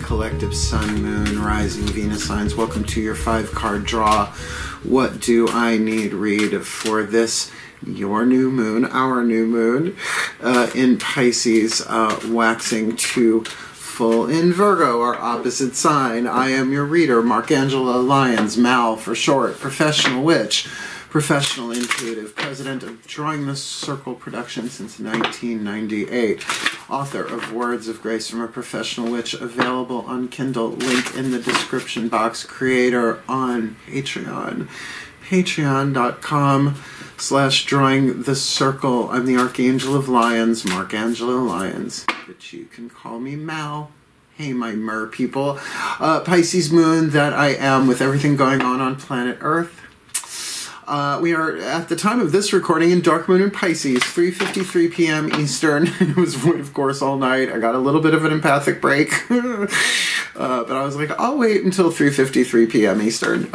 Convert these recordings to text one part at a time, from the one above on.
collective Sun, Moon, Rising, Venus signs. Welcome to your 5-card draw. What do I need read for this, your new moon, our new moon, in Pisces, waxing to full in Virgo, our opposite sign. I am your reader, Angelo, Lyons, Mal for short, professional witch, professional intuitive, president of Drawing the Circle production since 1998, author of Words of Grace from a Professional Witch, available on Kindle, link in the description box, creator on Patreon, patreon.com/DrawingTheCircle. I'm the Archangel of Lyons, Angelo Lyons, but you can call me Mal. Hey, my mer people. Pisces moon that I am, with everything going on planet Earth. We are, at the time of this recording, in dark moon in Pisces, 3:53 p.m. Eastern. It was, of course, all night. I got a little bit of an empathic break. But I was like, I'll wait until 3:53 p.m. Eastern,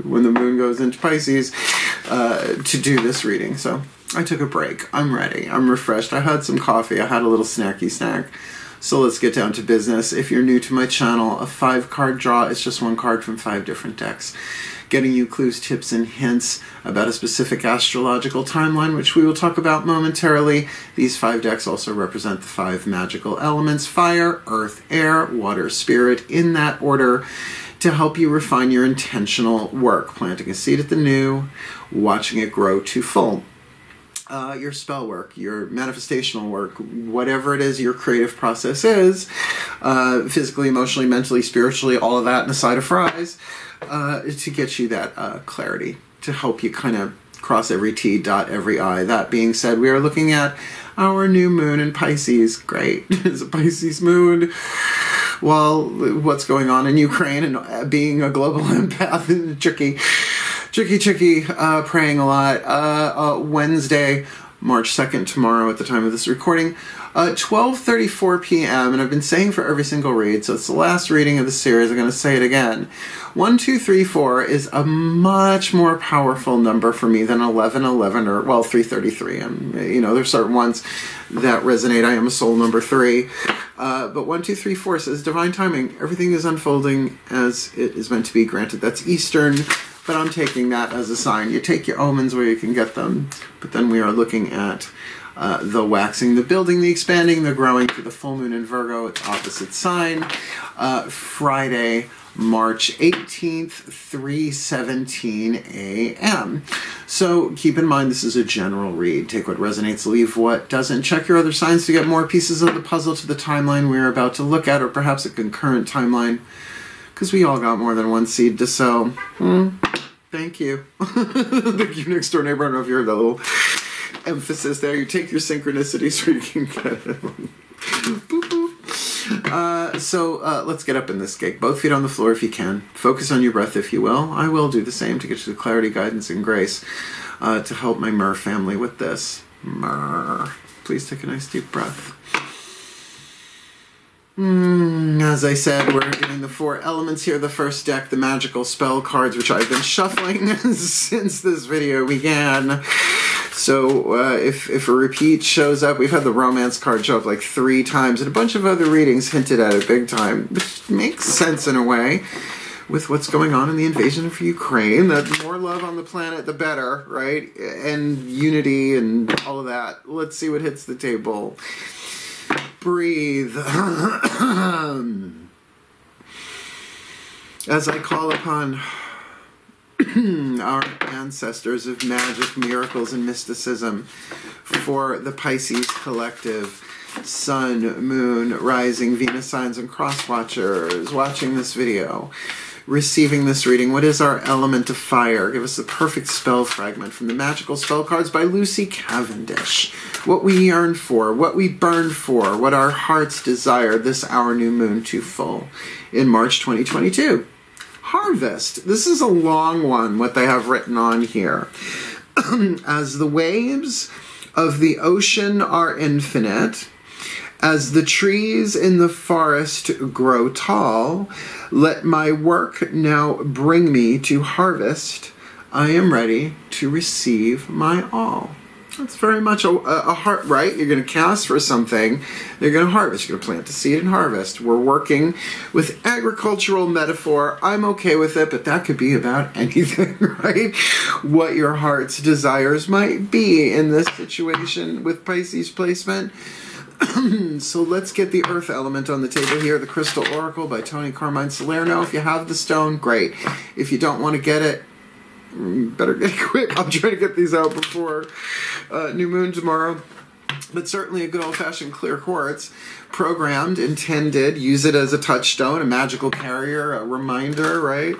when the moon goes into Pisces, to do this reading. So I took a break. I'm ready. I'm refreshed. I had some coffee. I had a little snacky snack. So let's get down to business. If you're new to my channel, a 5-card draw is just one card from 5 different decks, getting you clues, tips, and hints about a specific astrological timeline, which we will talk about momentarily. These 5 decks also represent the 5 magical elements: fire, earth, air, water, spirit, in that order, to help you refine your intentional work, planting a seed at the new, watching it grow to full. Your spell work, your manifestational work, whatever it is your creative process is, physically, emotionally, mentally, spiritually, all of that in a side of fries, to get you that clarity, to help you kind of cross every T, dot every I. That being said, we are looking at our new moon in Pisces. Great. It's a Pisces moon. Well, what's going on in Ukraine, and being a global empath is tricky, praying a lot. Wednesday, March 2nd, tomorrow at the time of this recording, 12:34 p.m., and I've been saying for every single read, so it's the last reading of the series, I'm going to say it again. 1, 2, 3, 4 is a much more powerful number for me than 11, 11, or, well, 333. You know, there's certain ones that resonate. I am a soul number 3. But 1, 2, 3, 4 says divine timing. Everything is unfolding as it is meant to be. Granted, that's Eastern, but I'm taking that as a sign. You take your omens where you can get them. But then we are looking at the waxing, the building, the expanding, the growing to the full moon in Virgo, its opposite sign. Friday, March 18th, 3:17 a.m. So keep in mind, this is a general read. Take what resonates, leave what doesn't. Check your other signs to get more pieces of the puzzle to the timeline we're about to look at, or perhaps a concurrent timeline, because we all got more than one seed to sow. Thank you. Thank you, next door neighbor. I don't know if you heard that little emphasis there. You take your synchronicity so you can get it. Boop, boop. So let's get up in this gig. Both feet on the floor if you can. Focus on your breath if you will. I will do the same to get you the clarity, guidance, and grace to help my Mer family with this. Mer. Please take a nice deep breath. As I said, we're doing the 4 elements here. The first deck, the magical spell cards, which I've been shuffling since this video began. So if a repeat shows up, we've had the romance card show up like 3 times, and a bunch of other readings hinted at it big time, which makes sense in a way with what's going on in the invasion of Ukraine. That the more love on the planet, the better, right? And unity and all of that. Let's see what hits the table. Breathe. As I call upon our ancestors of magic, miracles, and mysticism for the Pisces collective, Sun, Moon, Rising, Venus signs, and cross watchers watching this video, receiving this reading. What is our element of fire? Give us the perfect spell fragment from the Magical Spell Cards by Lucy Cavendish. What we yearn for, what we burn for, what our hearts desire this our new moon to full in March 2022. Harvest. This is a long one, what they have written on here. As the waves of the ocean are infinite, as the trees in the forest grow tall, let my work now bring me to harvest. I am ready to receive my all. It's very much a heart, right? You're going to cast for something, you're going to harvest. You're going to plant a seed and harvest. We're working with agricultural metaphor. I'm okay with it, but that could be about anything, right? What your heart's desires might be in this situation with Pisces placement. So let's get the earth element on the table here. The Crystal Oracle by Tony Carmine Salerno. If you have the stone, great. If you don't want to get it, better get quick. I'm trying to get these out before new moon tomorrow. But certainly a good old-fashioned clear quartz, programmed, intended, use it as a touchstone, a magical carrier, a reminder, right?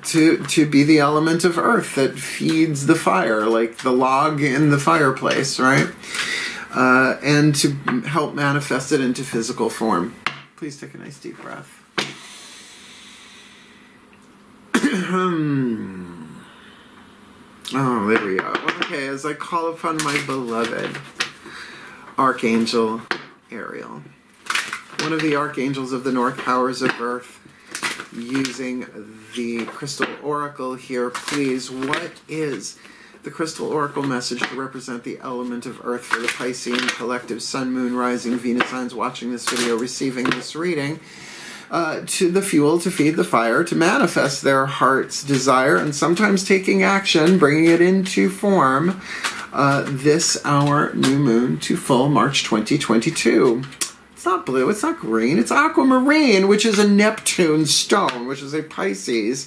To be the element of earth that feeds the fire, like the log in the fireplace, right? And to help manifest it into physical form. Please take a nice deep breath. Oh, there we go. Okay, as I call upon my beloved Archangel Ariel, one of the archangels of the North Powers of Earth, using the Crystal Oracle here, please, what is the Crystal Oracle message to represent the element of Earth for the Piscean collective Sun, Moon, Rising, Venus signs watching this video, receiving this reading? To the fuel to feed the fire, to manifest their heart's desire, and sometimes taking action, bringing it into form, this our new moon to full March 2022. It's not blue, it's not green, it's aquamarine, which is a Neptune stone, which is a Pisces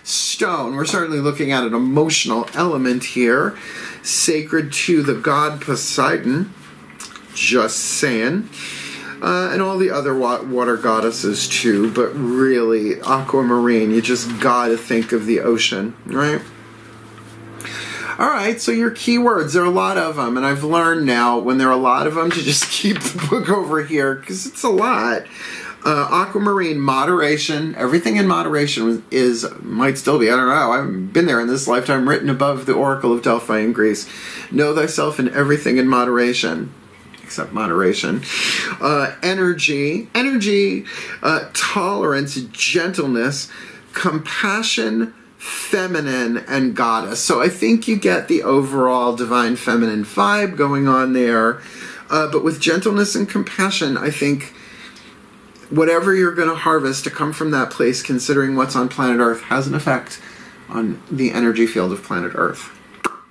stone. We're certainly looking at an emotional element here, sacred to the god Poseidon, just saying. And all the other water goddesses too, but really, aquamarine, you just gotta think of the ocean, right? Alright, so your keywords, there are a lot of them, and I've learned now, when there are a lot of them, to just keep the book over here, because it's a lot. Aquamarine, moderation, everything in moderation might still be, I don't know, I haven't been there in this lifetime, written above the Oracle of Delphi in Greece. Know thyself in everything in moderation. Except moderation. Energy, tolerance, gentleness, compassion, feminine, and goddess. So I think you get the overall divine feminine vibe going on there. But with gentleness and compassion, I think whatever you're going to harvest to come from that place, considering what's on planet Earth, has an effect on the energy field of planet Earth.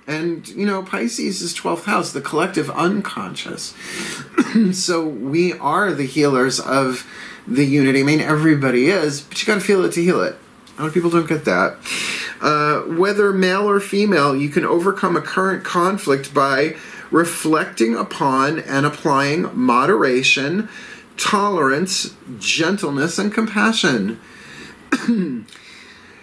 And, you know, Pisces is 12th house, the collective unconscious. So we are the healers of the unity. I mean, everybody is, but you got to feel it to heal it. A lot of people don't get that. Whether male or female, you can overcome a current conflict by reflecting upon and applying moderation, tolerance, gentleness, and compassion.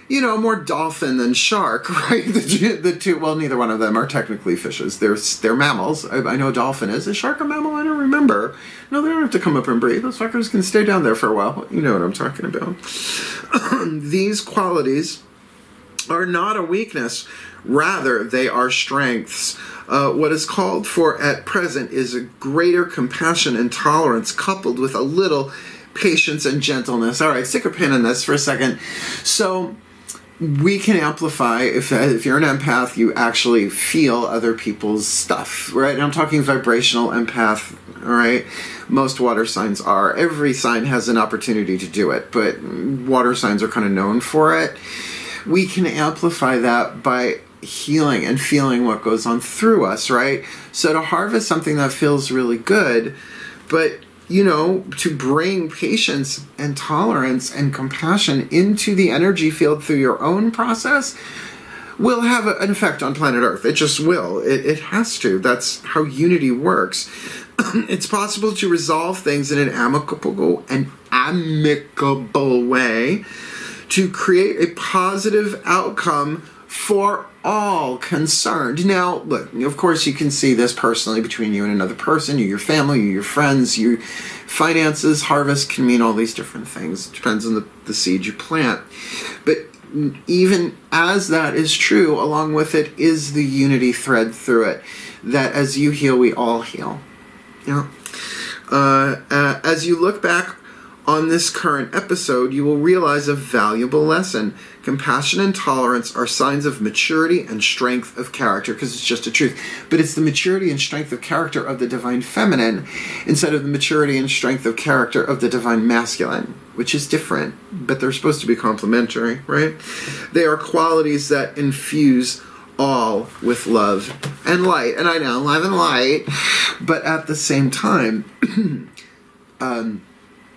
You know, more dolphin than shark, right? The two, well, neither one of them are technically fishes. They're mammals. I know a dolphin is. Is shark a mammal? I don't remember. No, they don't have to come up and breathe. Those fuckers can stay down there for a while. You know what I'm talking about. These qualities are not a weakness. Rather, they are strengths. What is called for at present is a greater compassion and tolerance coupled with a little patience and gentleness. All right, stick a pin in this for a second. So we can amplify, if you're an empath, you actually feel other people's stuff, right? And I'm talking vibrational empath, all right? Most water signs are. Every sign has an opportunity to do it, but water signs are kind of known for it. We can amplify that by healing and feeling what goes on through us, right? So to harvest something that feels really good, but you know, to bring patience and tolerance and compassion into the energy field through your own process will have an effect on planet Earth. It just will. It has to. That's how unity works. It's possible to resolve things in an amicable way to create a positive outcome for all concerned. Now, look, of course you can see this personally between you and another person, you, your family, you, your friends, you, finances, harvest can mean all these different things. It depends on the seed you plant. But even as that is true, along with it is the unity thread through it, that as you heal, we all heal. Yeah. As you look back on this current episode, you will realize a valuable lesson. Compassion and tolerance are signs of maturity and strength of character, because it's just a truth. But it's the maturity and strength of character of the divine feminine instead of the maturity and strength of character of the divine masculine, which is different, but they're supposed to be complementary, right? They are qualities that infuse all with love and light. And I know, love and light, but at the same time,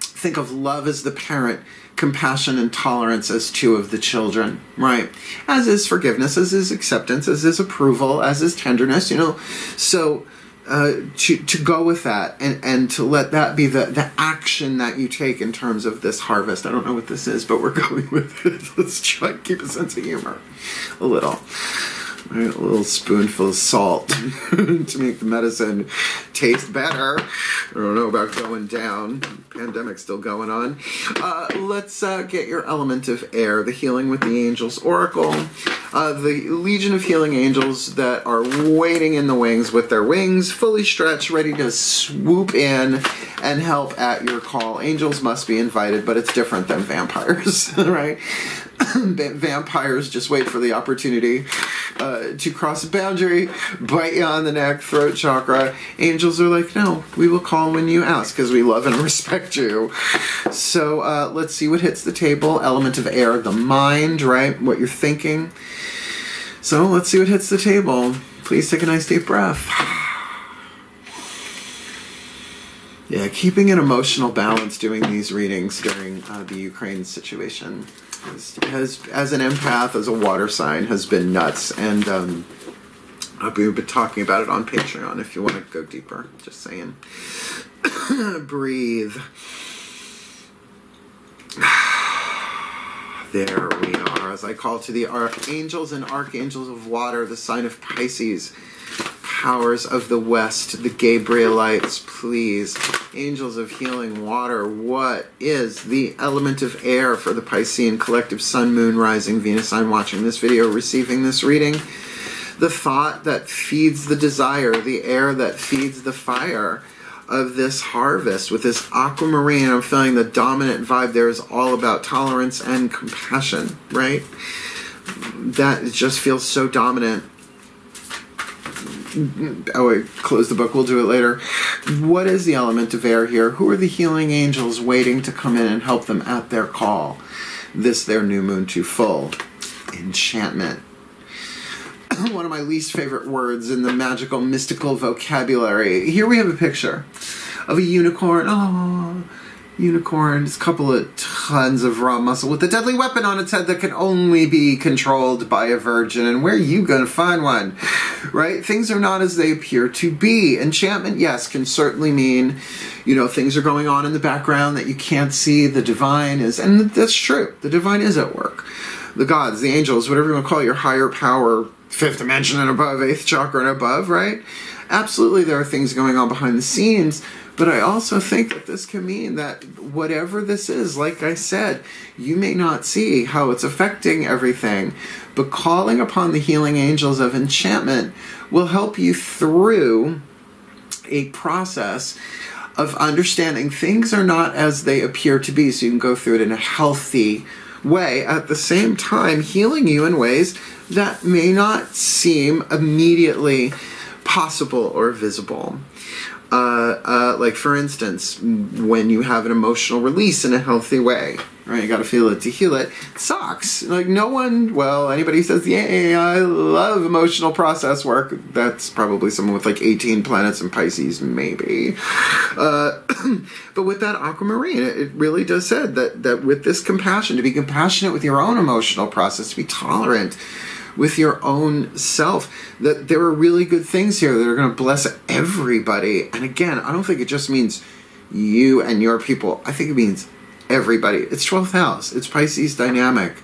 think of love as the parent, compassion and tolerance as two of the children, right? As is forgiveness, as is acceptance, as is approval, as is tenderness, you know. So to go with that and to let that be the action that you take in terms of this harvest. I don't know what this is, but we're going with it. Let's try and keep a sense of humor. A little. Right, a little spoonful of salt to make the medicine taste better. I don't know about going down. Pandemic's still going on. Let's get your element of air, the Healing with the Angels Oracle. The legion of healing angels that are waiting in the wings with their wings fully stretched, ready to swoop in and help at your call. Angels must be invited, but it's different than vampires, right? Vampires just wait for the opportunity to cross a boundary, bite you on the neck, throat chakra. Angels are like, no, we will call when you ask because we love and respect you. So let's see what hits the table. Element of air, the mind, right? What you're thinking. So let's see what hits the table. Please take a nice deep breath. Yeah, keeping an emotional balance doing these readings during the Ukraine situation has, as an empath, as a water sign, has been nuts. And we've been talking about it on Patreon if you want to go deeper. Just saying. Breathe. There we are. As I call to the archangels and archangels of water, the sign of Pisces, powers of the West, the Gabrielites, please. Angels of healing water, what is the element of air for the Piscean collective sun, moon, rising, Venus sign watching this video, receiving this reading? The thought that feeds the desire, the air that feeds the fire of this harvest with this aquamarine. I'm feeling the dominant vibe there is all about tolerance and compassion, right? That just feels so dominant. Oh wait, close the book, we'll do it later. What is the element of air here? Who are the healing angels waiting to come in and help them at their call? This their new moon to full. Enchantment. One of my least favorite words in the magical, mystical vocabulary. Here we have a picture of a unicorn. Oh, unicorn. It's a couple of tons of raw muscle with a deadly weapon on its head that can only be controlled by a virgin. And where are you going to find one? Right? Things are not as they appear to be. Enchantment, yes, can certainly mean, you know, things are going on in the background that you can't see. The divine is, and that's true. The divine is at work. The gods, the angels, whatever you want to call it, your higher power, fifth dimension and above, eighth chakra and above, right? Absolutely, there are things going on behind the scenes, but I also think that this can mean that whatever this is, like I said, you may not see how it's affecting everything, but calling upon the healing angels of enchantment will help you through a process of understanding things are not as they appear to be, so you can go through it in a healthy way, at the same time healing you in ways that may not seem immediately possible or visible. Like for instance, when you have an emotional release in a healthy way, right? You got to feel it to heal it. It sucks. Like no one, well, anybody says, yay, I love emotional process work. That's probably someone with like 18 planets in Pisces, maybe. But with that aquamarine, it really does say that with this compassion, to be compassionate with your own emotional process, to be tolerant with your own self, that there are really good things here that are going to bless everybody. And again, I don't think it just means you and your people. I think it means everybody. It's 12th house. It's Pisces dynamic.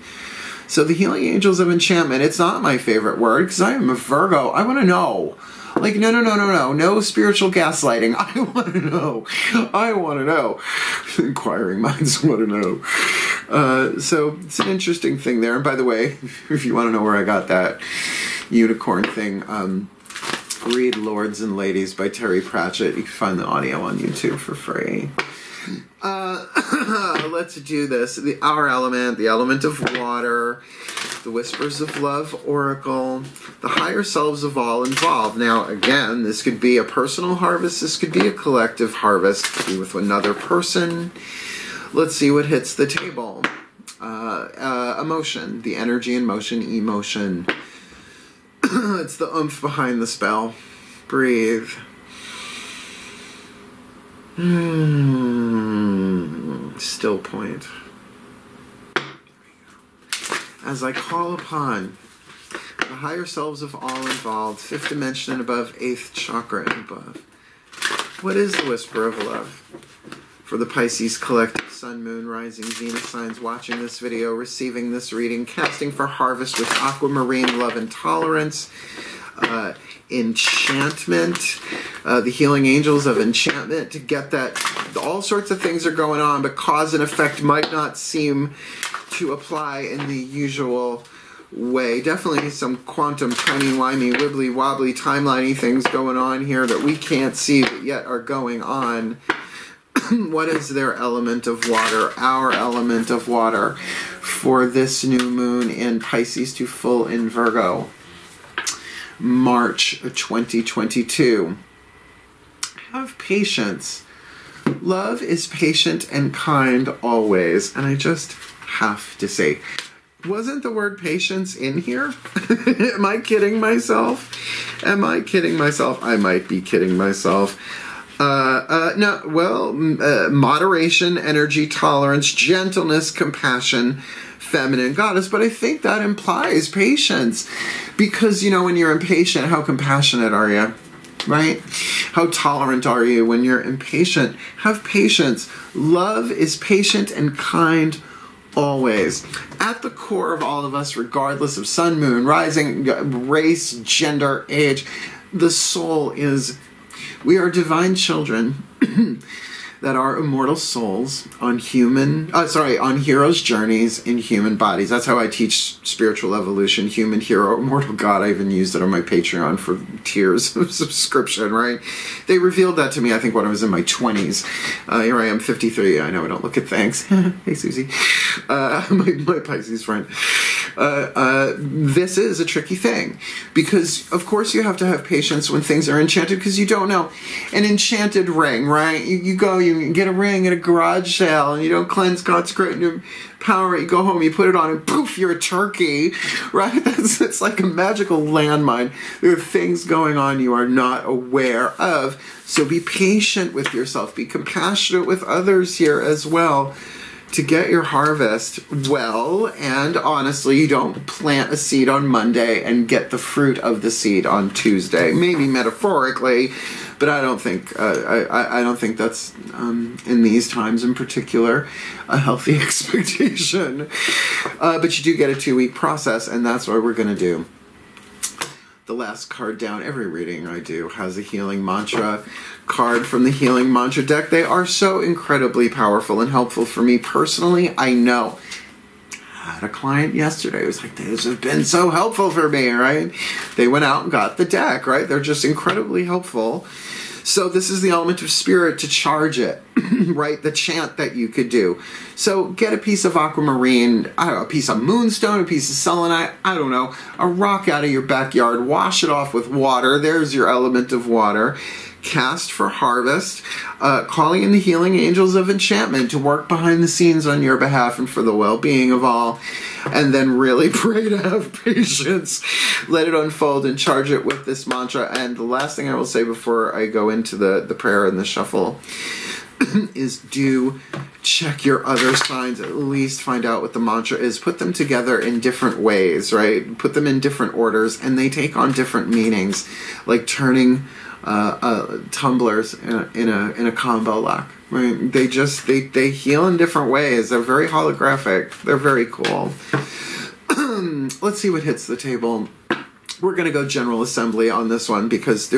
So the healing angels of enchantment, it's not my favorite word because I am a Virgo. I want to know. Like, no spiritual gaslighting. I want to know. I want to know. Inquiring minds want to know. So it's an interesting thing there. And by the way, if you want to know where I got that unicorn thing, read Lords and Ladies by Terry Pratchett. You can find the audio on YouTube for free. Let's do this. Our element, the element of water, the Whispers of Love Oracle, the higher selves of all involved. Now, again, this could be a personal harvest. This could be a collective harvest. Could be with another person. Let's see what hits the table. Emotion, the energy in motion, emotion. It's the oomph behind the spell. Breathe. Still point. As I call upon the higher selves of all involved, 5th dimension and above, 8th chakra and above. What is the whisper of love? For the Pisces collective, Sun, Moon, Rising, Venus signs watching this video, receiving this reading, casting for harvest with aquamarine, love and tolerance, enchantment, the healing angels of enchantment, to get that. All sorts of things are going on, but cause and effect might not seem to apply in the usual way. Definitely some quantum, timey-wimey, wibbly-wobbly, timeliney things going on here that we can't see but yet are going on. What is their element of water? Our element of water for this new moon in Pisces to full in Virgo. March 2022. Have patience. Love is patient and kind always. And I just have to say, wasn't the word patience in here? Am I kidding myself? Am I kidding myself? I might be kidding myself. No, well, moderation, energy, tolerance, gentleness, compassion, feminine goddess, but I think that implies patience, because, you know, when you're impatient, how compassionate are you, right? How tolerant are you when you're impatient? Have patience. Love is patient and kind always. At the core of all of us, regardless of sun, moon, rising, race, gender, age, the soul is, we are divine children that are immortal souls on on heroes' journeys in human bodies. That's how I teach spiritual evolution, human hero, immortal God. I even used it on my Patreon for tiers of subscription, right? They revealed that to me, I think, when I was in my 20s. Here I am, 53. I know I don't look at thanks. Hey, Susie. My Pisces friend. This is a tricky thing, because, of course, you have to have patience when things are enchanted, because you don't know. An enchanted ring, right? You go, you get a ring at a garage sale, and you don't cleanse, consecrate, and power it. You go home, you put it on, and poof, you're a turkey, right? It's like a magical landmine. There are things going on you are not aware of. So be patient with yourself. Be compassionate with others here as well, to get your harvest well. And honestly, you don't plant a seed on Monday and get the fruit of the seed on Tuesday. Maybe metaphorically, but I don't think I don't think that's in these times in particular a healthy expectation. But you do get a 2-week process, and that's what we're going to do. The last card down, every reading I do has a healing mantra card from the healing mantra deck. They are so incredibly powerful and helpful for me personally. I know. I had a client yesterday who was like, this has been so helpful for me, right? They went out and got the deck, right? They're just incredibly helpful. So this is the element of spirit to charge it, right? The chant that you could do. So get a piece of aquamarine, I don't know, a piece of moonstone, a piece of selenite, I don't know, a rock out of your backyard, wash it off with water. There's your element of water. Cast for harvest, calling in the healing angels of enchantment to work behind the scenes on your behalf and for the well-being of all. And then really pray to have patience. Let it unfold and charge it with this mantra. And the last thing I will say before I go into the prayer and the shuffle is do check your other signs, at least find out what the mantra is. Put them together in different ways, right? Put them in different orders, and they take on different meanings, like turning tumblers in a combo lock. Right? They heal in different ways. They're very holographic. They're very cool. Let's see what hits the table. We're gonna go General Assembly on this one, because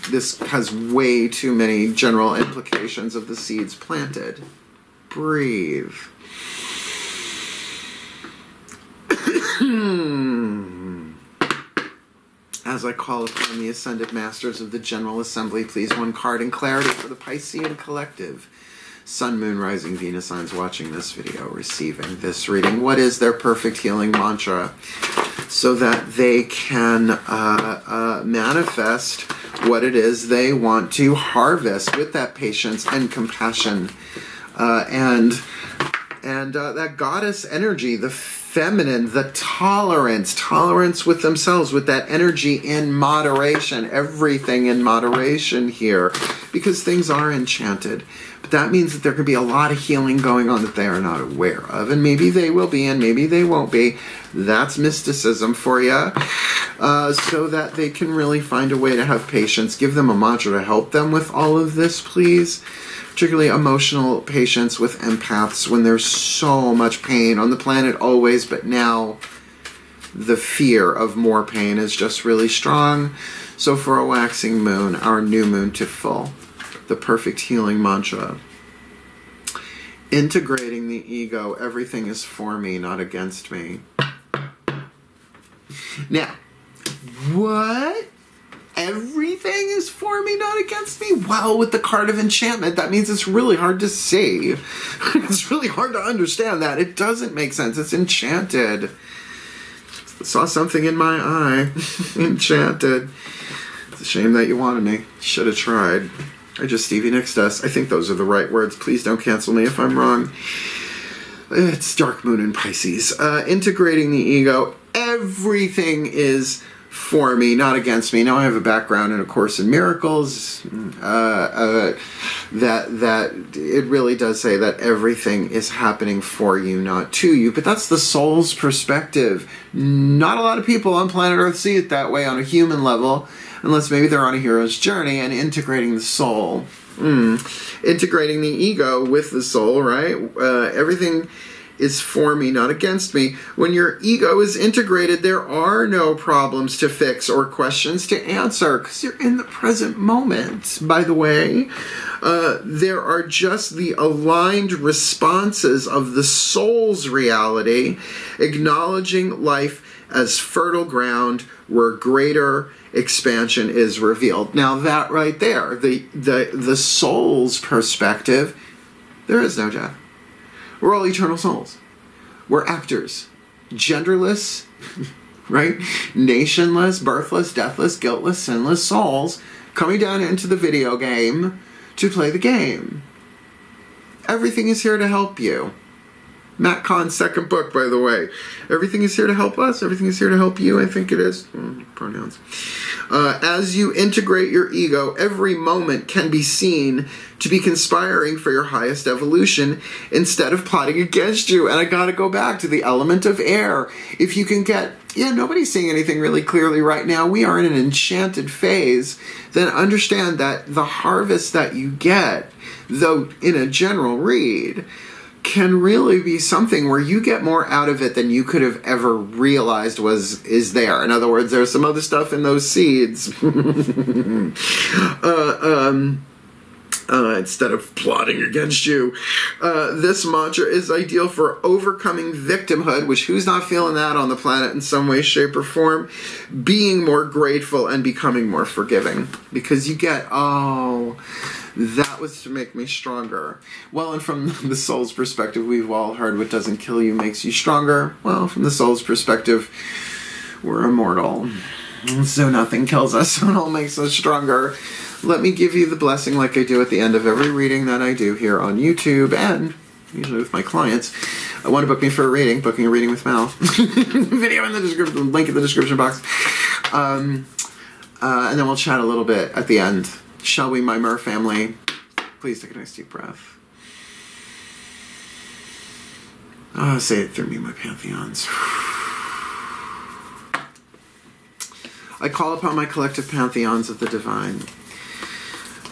this has way too many general implications of the seeds planted. Breathe. as I call upon the Ascended Masters of the General Assembly, please one card in clarity for the Piscean Collective. Sun, Moon, Rising, Venus signs watching this video, receiving this reading. What is their perfect healing mantra so that they can manifest what it is they want to harvest with that patience and compassion and that goddess energy, the feminine, the tolerance with themselves, with that energy in moderation, everything in moderation here, because things are enchanted. But that means that there could be a lot of healing going on that they are not aware of, and maybe they will be and maybe they won't be. That's mysticism for you, so that they can really find a way to have patience. Give them a mantra to help them with all of this, please. Particularly emotional patience with empaths when there's so much pain on the planet always, but now the fear of more pain is just really strong. So for a waxing moon, our new moon to full, the perfect healing mantra. Integrating the ego, everything is for me, not against me. Now, what? Everything is for me, not against me? Well, with the card of enchantment, that means it's really hard to see. It's really hard to understand that. It doesn't make sense. It's enchanted. I saw something in my eye. Enchanted. It's a shame that you wanted me. Should have tried. I just Stevie Nicks us. I think those are the right words. Please don't cancel me if I'm wrong. It's Dark Moon in Pisces. Integrating the ego. Everything is for me, not against me. Now I have a background in A Course in Miracles. That it really does say that everything is happening for you, not to you. But that's the soul's perspective. Not a lot of people on planet Earth see it that way on a human level, unless maybe they're on a hero's journey and integrating the soul. Integrating the ego with the soul, right? Everything is for me, not against me. When your ego is integrated, there are no problems to fix or questions to answer, because you're in the present moment, by the way. There are just the aligned responses of the soul's reality, acknowledging life as fertile ground where greater expansion is revealed. Now that right there, the soul's perspective, there is no death. We're all eternal souls. We're actors. Genderless, right? Nationless, birthless, deathless, guiltless, sinless souls coming down into the video game to play the game. Everything is here to help you. Matt Kahn's second book, by the way. Everything is here to help us. Everything is here to help you, I think it is. Pronouns. As you integrate your ego, every moment can be seen to be conspiring for your highest evolution instead of plotting against you. And I gotta go back to the element of air. If you can get, nobody's seeing anything really clearly right now. We are in an enchanted phase. Then understand that the harvest that you get, though in a general read, can really be something where you get more out of it than you could have ever realized is there. In other words, there's some other stuff in those seeds. Instead of plotting against you. This mantra is ideal for overcoming victimhood, which who's not feeling that on the planet in some way, shape, or form? Being more grateful and becoming more forgiving. Because you get, that was to make me stronger. Well, and from the soul's perspective, we've all heard what doesn't kill you makes you stronger. Well, from the soul's perspective, we're immortal. So nothing kills us, so it all makes us stronger. Let me give you the blessing like I do at the end of every reading that I do here on YouTube and usually with my clients. I want to book me for a reading, booking a reading with Mal. Video in the description, link in the description box. And then we'll chat a little bit at the end. Shall we, my Mer family? Please take a nice deep breath. Say it through me, my pantheons. I call upon my collective pantheons of the divine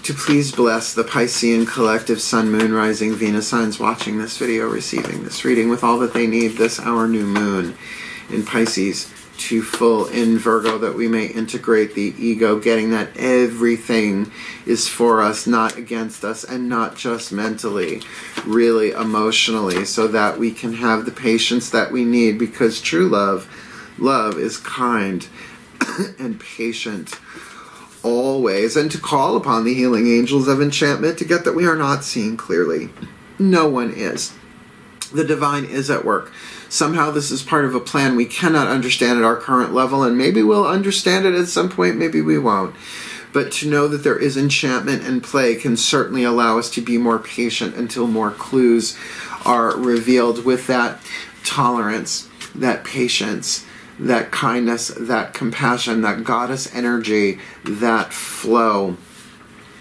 to please bless the Piscean collective Sun, Moon, Rising, Venus signs watching this video, receiving this reading with all that they need this our new moon in Pisces to full in Virgo, that we may integrate the ego, getting that everything is for us, not against us, and not just mentally, really emotionally, so that we can have the patience that we need, because true love is kind, and patient always, and to call upon the healing angels of enchantment to get that we are not seeing clearly. No one is. The divine is at work. Somehow this is part of a plan we cannot understand at our current level, and maybe we'll understand it at some point, maybe we won't. But to know that there is enchantment and play can certainly allow us to be more patient until more clues are revealed. With that tolerance, that patience, that kindness, that compassion, that goddess energy, that flow,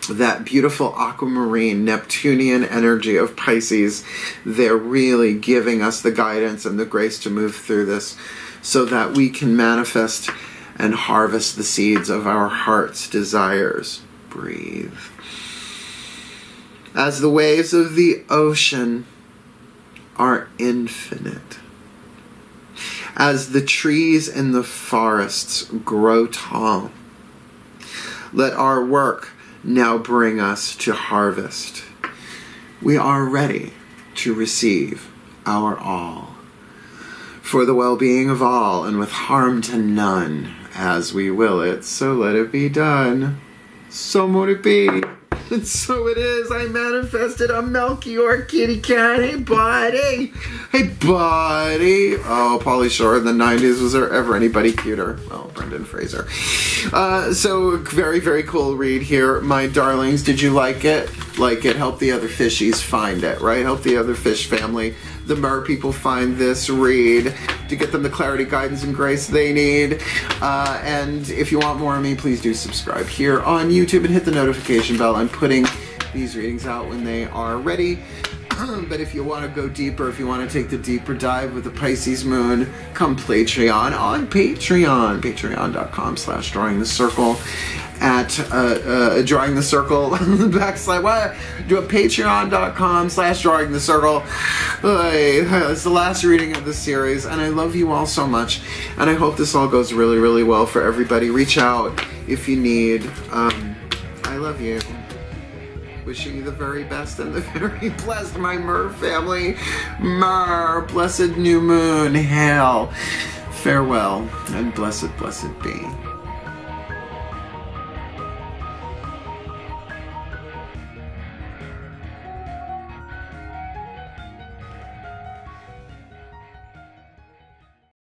that beautiful aquamarine Neptunian energy of Pisces, they're really giving us the guidance and the grace to move through this so that we can manifest and harvest the seeds of our heart's desires. Breathe. As the waves of the ocean are infinite, as the trees in the forests grow tall, let our work now bring us to harvest. We are ready to receive our all, for the well-being of all and with harm to none, as we will it, so let it be done. So mote it be. And so it is. I manifested a Melchior kitty cat. Hey, buddy. Hey, buddy. Oh, Pauly Shore in the 90s. Was there ever anybody cuter? Oh, Brendan Fraser. So, very, very cool read here, my darlings. Did you like it? Like it. Help the other fishies find it, right? Help the other fish family, the mer people, find this read to get them the clarity, guidance, and grace they need. And if you want more of me, please do subscribe here on YouTube and hit the notification bell. I'm putting these readings out when they are ready. But if you want to go deeper, if you want to take the deeper dive with the Pisces moon, come Patreon on Patreon. Patreon.com/DrawingTheCircle. At DrawingTheCircle / what? Do a Patreon.com/DrawingTheCircle. It's the last reading of the series, and I love you all so much, and I hope this all goes really, really well for everybody. Reach out if you need. I love you. Wishing you the very best and the very blessed, my Mer family. Mer, blessed new moon, hail. Farewell, and blessed, blessed be.